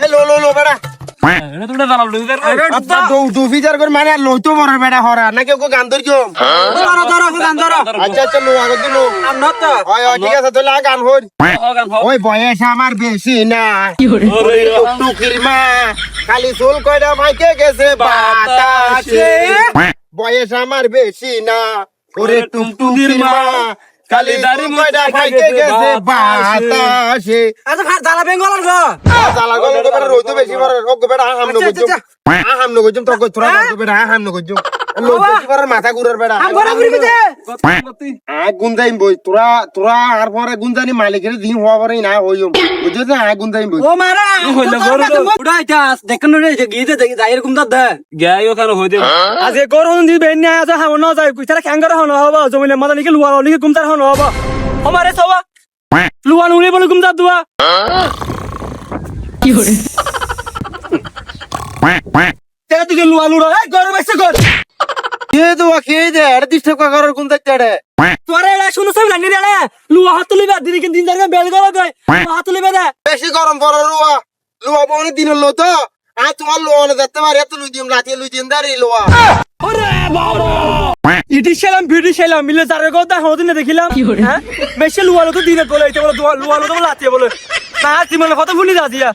এ লো লো লো বেটা এটা তোমরা জানাল দুইবার আচ্ছা দু ফিচার করে মানে লইতো বড় বেটা হরা নাকি ওকে গান ধরছো আচ্ছা আচ্ছা লো আগে তো লো হয় হয় ঠিক আছে তাহলে গান হই গান হও ওই বয়স আমার বেশি না টুকির মা খালি চুল কয়টা ভাইকে গেছে বাতাসে বয়স আমার বেশি না ওরে টুকটুকির মা খালি দাড়ি কয়টা ভাইকে গেছে বাতাসে জ্বালা গল তো বেটা রইতো বেশি বড় রোগ বেটা হাম ন গজম তো কই তোরা বেটা হাম ন গজম লোক বেশি বড় মাথা ঘুরার বেটা গুনজাইম বই তোরা আর পরে গুনজানি মালিকের দিন হওয়া পরে না হইম বুঝছ না গুনজাইম বই হইলে গরু দেখেন রে গিয়ে দেখি যাই এরকম দাদ গায় ওখানে হইতে আজকে গরু দিবে না আজ হাও না যায় কইতারা ক্যাঙ্গার হনো হবা জমিনে মাথা নিকে লুয়া নিকে কুমতার হনো হবা আমারে সবা লুয়া নুলি বলে কুমতার দুয়া কি হরে তে তুই লুয়া লুড়া এই গরু বেসে কর কে দুয়া কে দে আর ডিস্টার্ব করার কোন দেখতে তোরে এলা শুনো সব লানি রে লুয়া হাত লিবা দিন কি দিন জায়গা বেল গলা দেয় হাত লিবা দে বেশি গরম পড়ে লুয়া বনে দিন লো তো আ তোমার লোনে দেখতে পারে এত লুই দিম রাতে লুই দিম দাঁড়ি লোয়া ওরে বাবা ইটি ছিলাম ভিডি ছিলাম মিলে যারে কথা হদিন দেখিলাম হ্যাঁ বেশি লুয়ালো তো দিনে বলে এটা বলে লুয়ালো তো লাতিয়ে বলে না তুমি কত ফুনি দাদিয়া